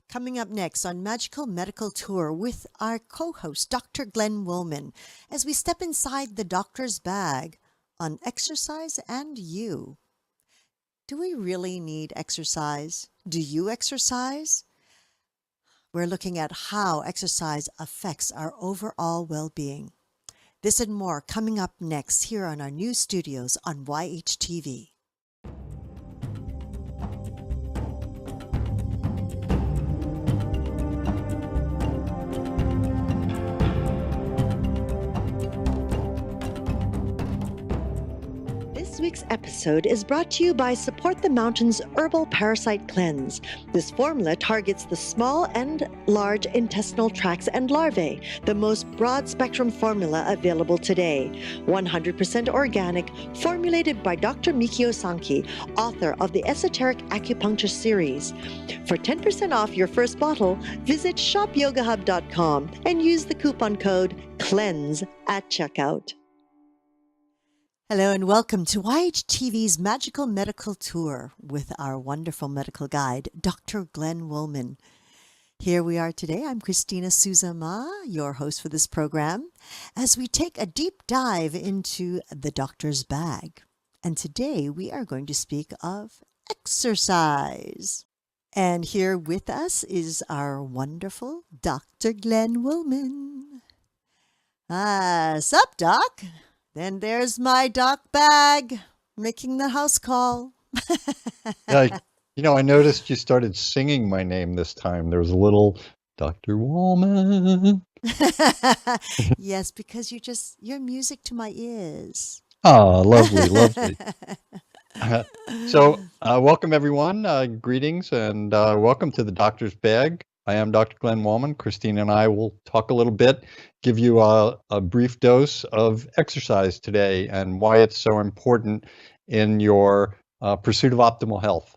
Coming up next on Magical Medical Tour with our co-host, Dr. Glenn Woolman, as we step inside the doctor's bag on exercise and you. Do we really need exercise? Do you exercise? We're looking at how exercise affects our overall well-being. This and more coming up next here on our new studios on YHTV. This week's episode is brought to you by Support the Mountains Herbal Parasite Cleanse. This formula targets the small and large intestinal tracts and larvae, the most broad-spectrum formula available today. 100% organic, formulated by Dr. Mikio Sankey, author of the Esoteric Acupuncture series. For 10% off your first bottle, visit shopyogahub.com and use the coupon code CLEANSE at checkout. Hello and welcome to YHTV's Magical Medical Tour with our wonderful medical guide, Dr. Glenn Woolman. Here we are today. I'm Christina Suzama, your host for this program, as we take a deep dive into the doctor's bag. And today we are going to speak of exercise. And here with us is our wonderful Dr. Glenn Woolman. Sup, Doc? Then there's my doc bag, making the house call. Yeah, I noticed you started singing my name this time. There was a little Dr. Woolman. Yes, because you're music to my ears. Ah, lovely, lovely. So, welcome everyone. Greetings and welcome to the Doctor's Bag. I am Dr. Glenn Woolman. Christine and I will talk a little bit, give you a brief dose of exercise today and why it's so important in your pursuit of optimal health.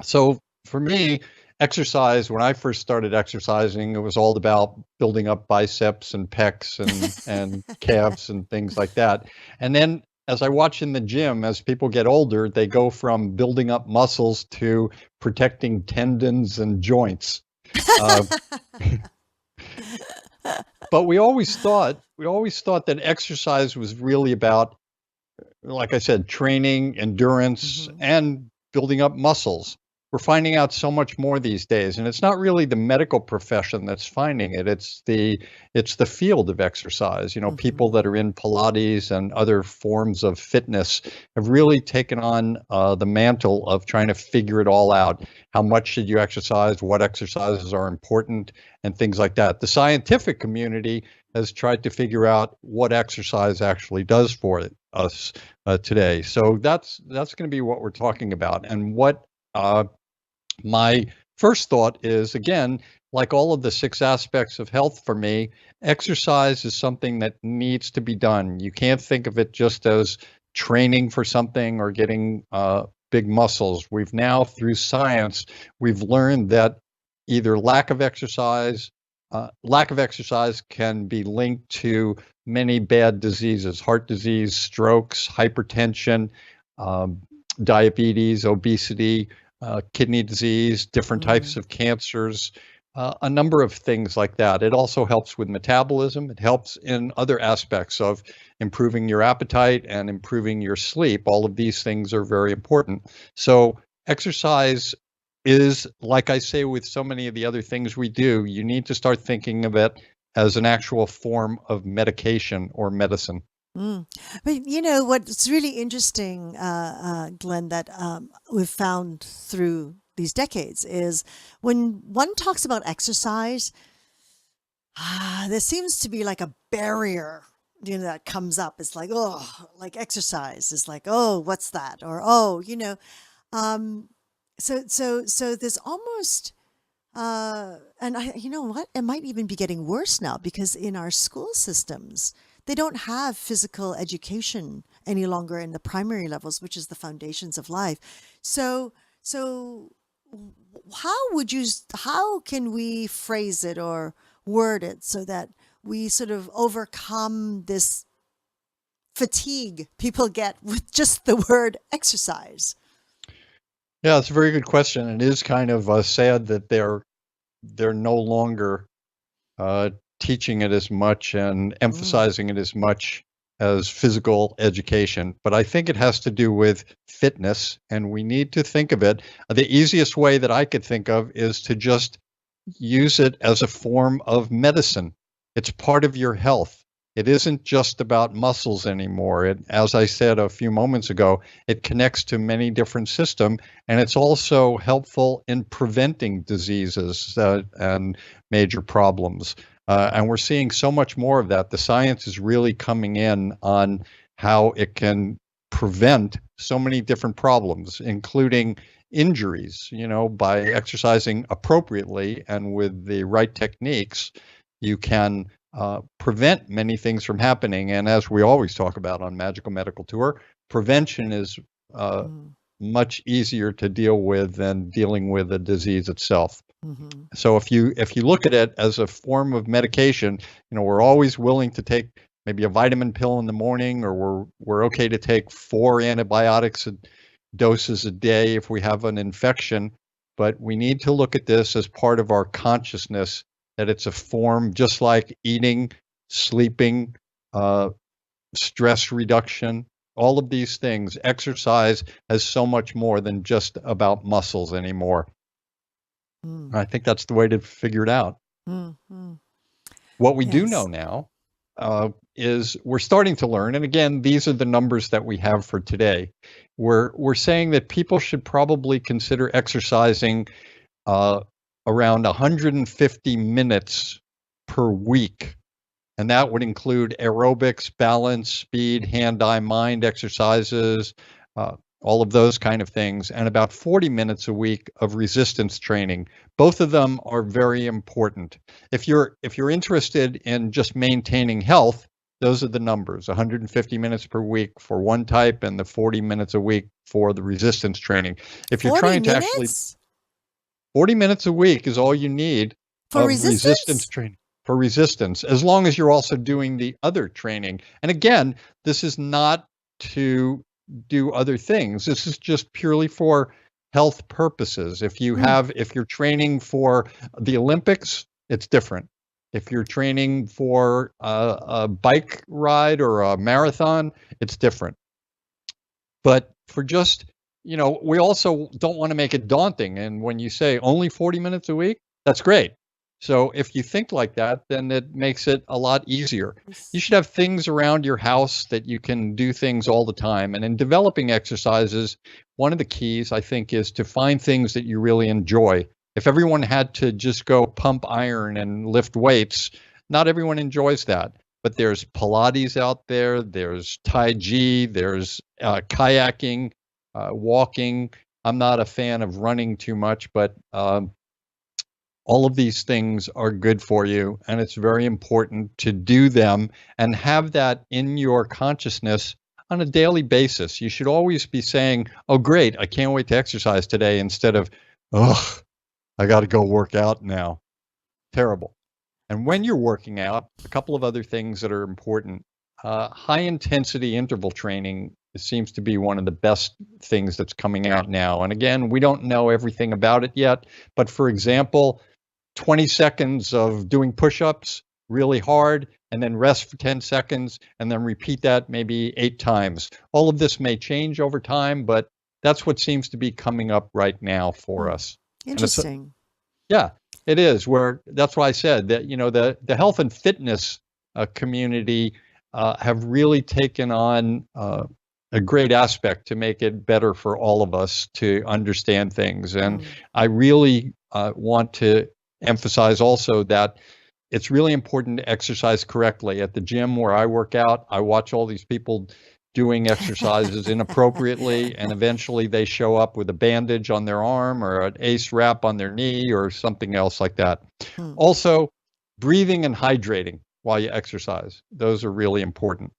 So for me, exercise, when I first started exercising, it was all about building up biceps and pecs and calves and things like that. And then as I watch in the gym, as people get older, they go from building up muscles to protecting tendons and joints. But we always thought that exercise was really about, like I said, training, endurance, and building up muscles. We're finding out so much more these days, and it's not really the medical profession that's finding it. It's the field of exercise. People that are in Pilates and other forms of fitness have really taken on the mantle of trying to figure it all out. How much should you exercise? What exercises are important? And things like that. The scientific community has tried to figure out what exercise actually does for us today. So that's going to be what we're talking about. And what my first thought is, again, like all of the 6 aspects of health for me, exercise is something that needs to be done. You can't think of it just as training for something or getting big muscles. We've now, through science, we've learned that either lack of exercise can be linked to many bad diseases: heart disease, strokes, hypertension, diabetes, obesity, kidney disease, different types of cancers, a number of things like that. It also helps with metabolism. It helps in other aspects of improving your appetite and improving your sleep. All of these things are very important. So exercise is, like I say with so many of the other things we do, you need to start thinking of it as an actual form of medication or medicine. But what's really interesting, Glenn, that we've found through these decades is when one talks about exercise, there seems to be like a barrier, that comes up. It's like, oh, like exercise is like, oh, what's that? Or, oh, so there's almost, and you know what? It might even be getting worse now because in our school systems, they don't have physical education any longer in the primary levels, which is the foundations of life. So how can we phrase it or word it so that we sort of overcome this fatigue people get with just the word exercise? Yeah, it's a very good question. It is kind of sad that they're no longer uh, teaching it as much and emphasizing it as much as physical education. But I think it has to do with fitness, and we need to think of it. The easiest way that I could think of is to just use it as a form of medicine. It's part of your health. It isn't just about muscles anymore. As I said a few moments ago, it connects to many different systems, and it's also helpful in preventing diseases and major problems. And we're seeing so much more of that. The science is really coming in on how it can prevent so many different problems, including injuries, by exercising appropriately and with the right techniques, you can prevent many things from happening. And as we always talk about on Magical Medical Tour, prevention is much easier to deal with than dealing with the disease itself. So if you look at it as a form of medication, we're always willing to take maybe a vitamin pill in the morning, or we're okay to take 4 antibiotics doses a day if we have an infection. But we need to look at this as part of our consciousness, that it's a form, just like eating, sleeping, stress reduction, all of these things. Exercise has so much more than just about muscles anymore. I think that's the way to figure it out. What we do know now is we're starting to learn, and again, these are the numbers that we have for today. We're saying that people should probably consider exercising around 150 minutes per week, and that would include aerobics, balance, speed, hand-eye, mind exercises, all of those kind of things, and about 40 minutes a week of resistance training. Both of them are very important. If you're interested in just maintaining health, those are the numbers: 150 minutes per week for one type and the 40 minutes a week for the resistance training. If you're trying to actually 40 minutes a week is all you need for of resistance training. For resistance, as long as you're also doing the other training. And again, this is not to do other things. This is just purely for health purposes. If you're training for the Olympics, it's different. If you're training for a bike ride or a marathon, it's different. But for just, we also don't want to make it daunting. And when you say only 40 minutes a week, that's great. So if you think like that, then it makes it a lot easier. You should have things around your house that you can do things all the time. And in developing exercises, one of the keys, I think, is to find things that you really enjoy. If everyone had to just go pump iron and lift weights, not everyone enjoys that. But there's Pilates out there, there's Tai Chi, there's kayaking, walking. I'm not a fan of running too much, but all of these things are good for you, and it's very important to do them and have that in your consciousness on a daily basis. You should always be saying, oh, great, I can't wait to exercise today, instead of, oh, I got to go work out now. Terrible. And when you're working out, a couple of other things that are important. High-intensity interval training seems to be one of the best things that's coming out now. And again, we don't know everything about it yet, but for example, 20 seconds of doing push-ups really hard, and then rest for 10 seconds, and then repeat that maybe 8 times. All of this may change over time, but that's what seems to be coming up right now for us. Interesting. Yeah, it is. That's why I said that, the health and fitness community have really taken on a great aspect to make it better for all of us to understand things. And I really want to emphasize also that it's really important to exercise correctly. At the gym where I work out, I watch all these people doing exercises inappropriately, and eventually they show up with a bandage on their arm or an ACE wrap on their knee or something else like that. Also, breathing and hydrating while you exercise. Those are really important.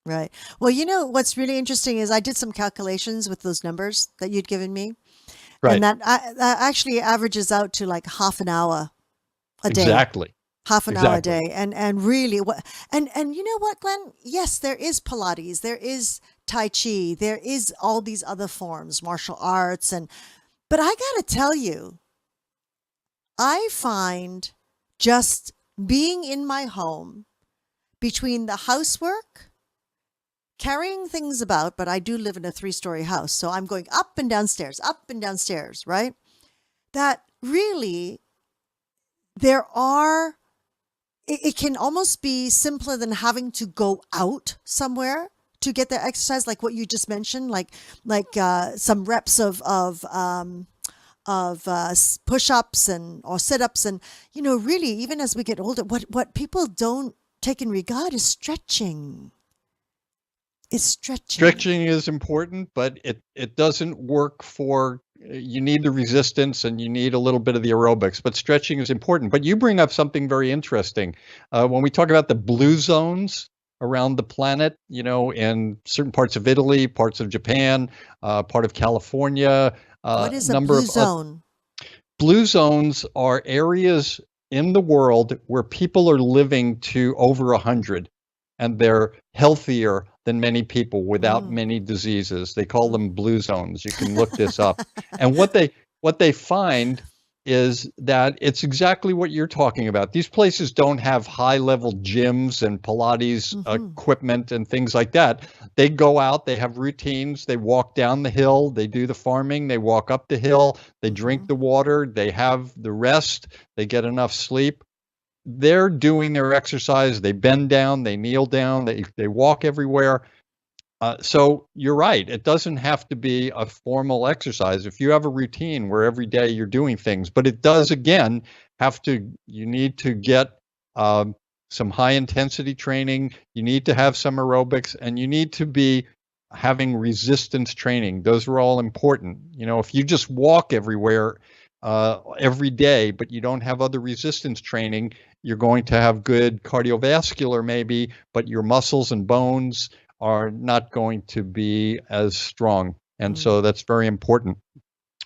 Right. Well, what's really interesting is I did some calculations with those numbers that you'd given me. Right. And that actually averages out to like half an hour a day. Exactly. Half an hour a day. And really and you know what, Glenn? Yes, there is Pilates, there is Tai Chi, there is all these other forms, martial arts, but I gotta tell you, I find just being in my home between the housework, carrying things about, but I do live in a 3-story house, so I'm going up and downstairs, right? That really there are it can almost be simpler than having to go out somewhere to get the exercise, like what you just mentioned, like some reps of push-ups and or sit-ups, and really, even as we get older, what people don't take in regard is stretching. It's stretching. Stretching is important, but it doesn't work for, you need the resistance and you need a little bit of the aerobics, but stretching is important. But you bring up something very interesting. When we talk about the blue zones around the planet, in certain parts of Italy, parts of Japan, part of California, What is a number blue of zone? blue zones are areas in the world where people are living to over 100 and they're healthier than many people without Mm. many diseases. They call them blue zones. You can look this up. And what they find is that it's exactly what you're talking about. These places don't have high-level gyms and Pilates equipment and things like that. They go out, they have routines, they walk down the hill, they do the farming, they walk up the hill, they drink the water, they have the rest, they get enough sleep. They're doing their exercise, they bend down, they kneel down, they walk everywhere. So you're right. It doesn't have to be a formal exercise if you have a routine where every day you're doing things, but it does, again, you need to get some high intensity training. You need to have some aerobics, and you need to be having resistance training. Those are all important. If you just walk everywhere every day, but you don't have other resistance training, you're going to have good cardiovascular maybe, but your muscles and bones are not going to be as strong. And so that's very important.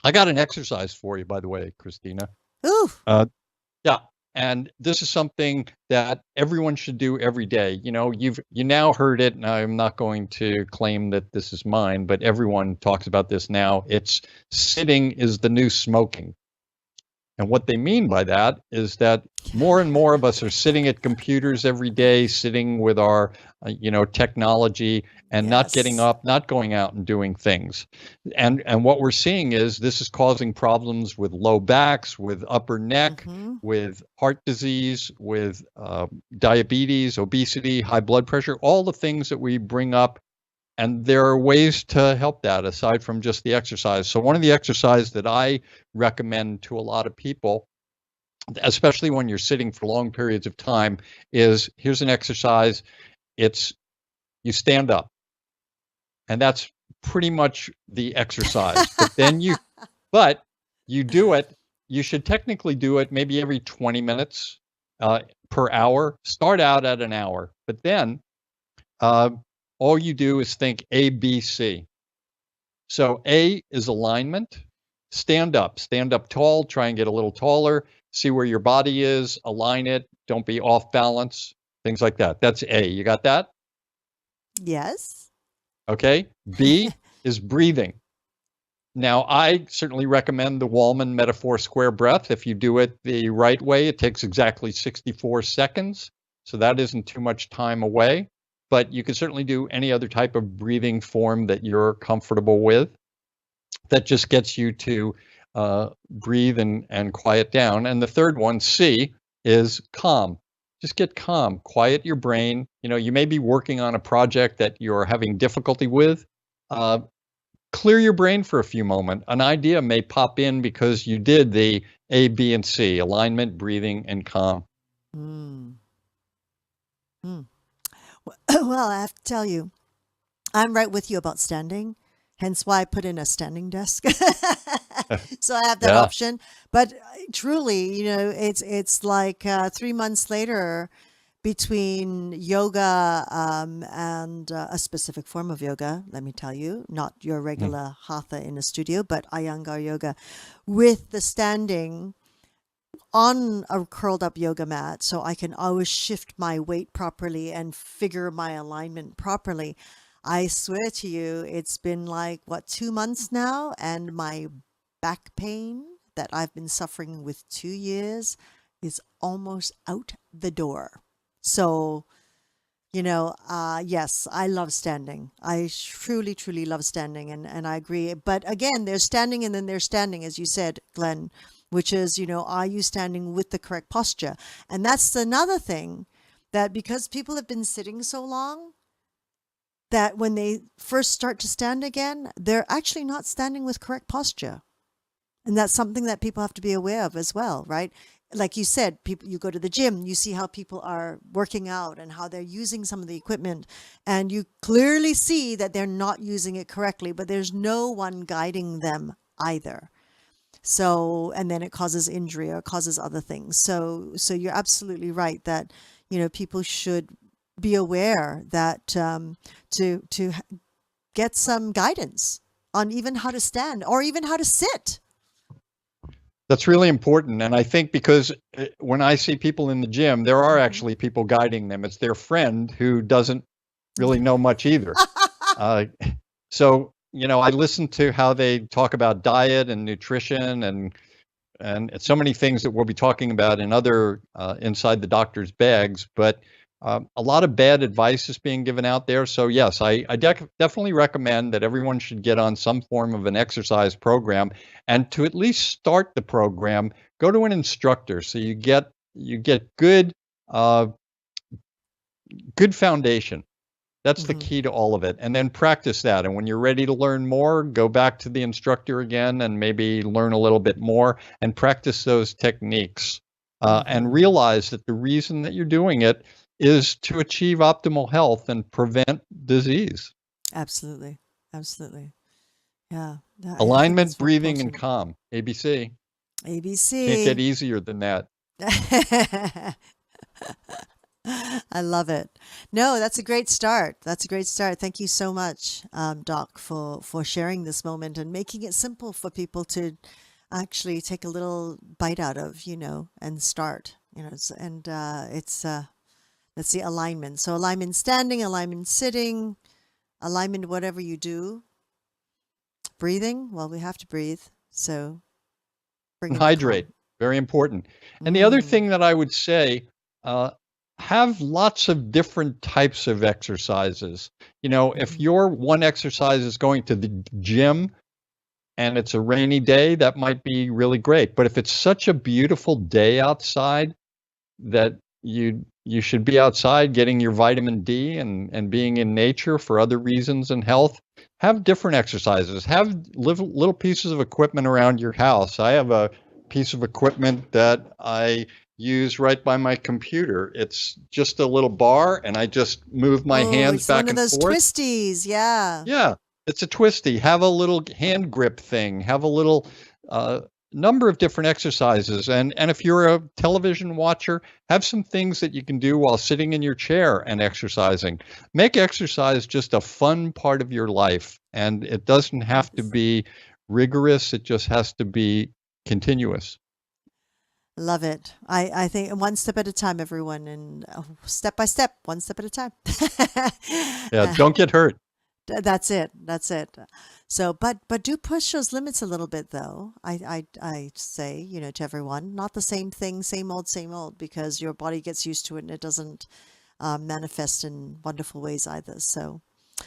I got an exercise for you, by the way, Christina. Ooh. Yeah. And this is something that everyone should do every day. You now heard it, and I'm not going to claim that this is mine, but everyone talks about this now. It's sitting is the new smoking. And what they mean by that is that more and more of us are sitting at computers every day, sitting with our, technology, and not getting Yes. up, not going out and doing things. And what we're seeing is this is causing problems with low backs, with upper neck, with heart disease, with diabetes, obesity, high blood pressure, all the things that we bring up. And there are ways to help that aside from just the exercise. So one of the exercises that I recommend to a lot of people, especially when you're sitting for long periods of time, is here's an exercise. It's you stand up. And that's pretty much the exercise. But you do it, you should technically do it maybe every 20 minutes per hour. Start out at an hour. But then all you do is think A, B, C. So A is alignment. Stand up tall, try and get a little taller, see where your body is, align it, don't be off balance, things like that. That's A. You got that? Yes. Okay. B is breathing. Now, I certainly recommend the Wallman Metaphor Square Breath. If you do it the right way, it takes exactly 64 seconds. So that isn't too much time away. But you can certainly do any other type of breathing form that you're comfortable with. That just gets you to breathe and quiet down. And the third one, C, is calm. Just get calm, quiet your brain. You may be working on a project that you're having difficulty with. Clear your brain for a few moments. An idea may pop in because you did the A, B, and C, alignment, breathing, and calm. Well, I have to tell you, I'm right with you about standing. Hence why I put in a standing desk. So I have that option. But truly, it's like 3 months later between yoga and a specific form of yoga, let me tell you, not your regular hatha in a studio, but Iyengar yoga with the standing on a curled up yoga mat, so I can always shift my weight properly and figure my alignment properly. I swear to you, it's been like, 2 months now, and my back pain that I've been suffering with 2 years is almost out the door. So, yes, I love standing. I truly, truly love standing, and I agree. But again, there's standing and then there's standing, as you said, Glenn, which is, are you standing with the correct posture? And that's another thing, that because people have been sitting so long, that when they first start to stand again, they're actually not standing with correct posture. And that's something that people have to be aware of as well, right? Like you said, people, you go to the gym, you see how people are working out and how they're using some of the equipment, and you clearly see that they're not using it correctly, but there's no one guiding them either. So, and then it causes injury or causes other things. So you're absolutely right that, people should be aware that to get some guidance on even how to stand or even how to sit. That's really important. And I think because when I see people in the gym, there are actually people guiding them. It's their friend who doesn't really know much either. So, I listen to how they talk about diet and nutrition and so many things that we'll be talking about in other Inside the Doctor's Bags. But a lot of bad advice is being given out there. So yes, I definitely recommend that everyone should get on some form of an exercise program, and to at least start the program, go to an instructor so you get good good foundation. That's the key to all of it. And then practice that. And when you're ready to learn more, go back to the instructor again and maybe learn a little bit more and practice those techniques. And realize that the reason that you're doing it is to achieve optimal health and prevent disease. Absolutely. Absolutely. Yeah. Alignment, breathing, and calm. ABC. ABC. Can't get easier than that. I love it. No, that's a great start. That's a great start. Thank you so much, Doc, for sharing this moment and making it simple for people to actually take a little bite out of, and start, and let's see, alignment. So alignment standing, alignment sitting, alignment whatever you do. Breathing, well, we have to breathe. So and hydrate, very important. And the other thing that I would say, have lots of different types of exercises. If your one exercise is going to the gym and it's a rainy day, that might be really great. But if it's such a beautiful day outside that you should be outside getting your vitamin D and being in nature for other reasons and health, have different exercises. Have little pieces of equipment around your house. I have a piece of equipment that I use right by my computer. It's just a little bar, and I just move my hands back and forth. It's one of those twisties, yeah. Yeah, it's a twisty. Have a little hand grip thing. Have a little number of different exercises. And if you're a television watcher, have some things that you can do while sitting in your chair and exercising. Make exercise just a fun part of your life. And it doesn't have to be rigorous. It just has to be continuous. Love it. I think one step at a time, everyone, and step by step, one step at a time. Yeah, don't get hurt. That's it. That's it. So, but do push those limits a little bit, though. I say, to everyone, not the same thing, same old, because your body gets used to it and it doesn't manifest in wonderful ways either. So,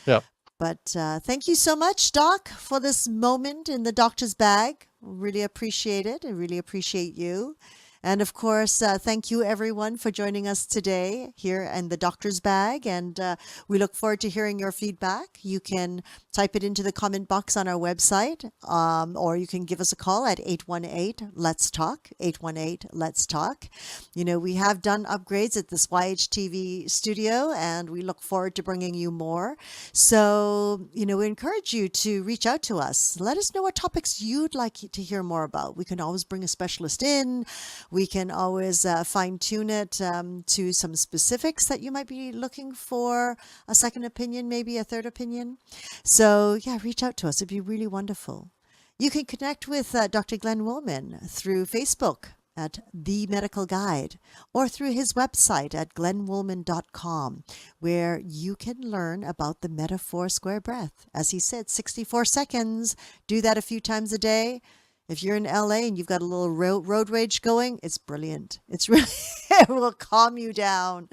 yeah. But thank you so much, Doc, for this moment in the doctor's bag. Really appreciate it. I really appreciate you. And of course, thank you everyone for joining us today here in the Doctor's Bag. And we look forward to hearing your feedback. You can type it into the comment box on our website, or you can give us a call at 818-LETS-TALK, 818-LETS-TALK. We have done upgrades at this YHTV studio, and we look forward to bringing you more. So, we encourage you to reach out to us. Let us know what topics you'd like to hear more about. We can always bring a specialist in. We can always fine-tune it to some specifics that you might be looking for, a second opinion, maybe a third opinion. So, yeah, reach out to us. It'd be really wonderful. You can connect with Dr. Glenn Woolman through Facebook at The Medical Guide, or through his website at glennwoolman.com, where you can learn about the Meta 4 Square Breath. As he said, 64 seconds. Do that a few times a day. If you're in LA and you've got a little road rage going, it's brilliant. It's really, it will calm you down.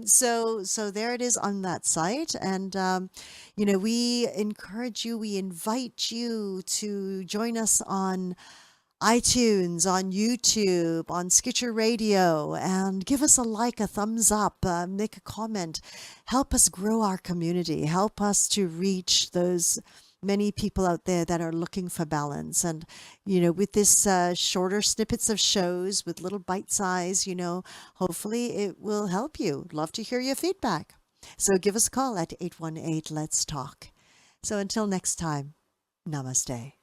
So there it is on that site. And, we encourage you, we invite you to join us on iTunes, on YouTube, on Skitcher Radio, and give us a like, a thumbs up, make a comment. Help us grow our community. Help us to reach those many people out there that are looking for balance. And, with this shorter snippets of shows with little bite size, hopefully it will help you. Love to hear your feedback. So give us a call at 818 Let's Talk. So until next time, namaste.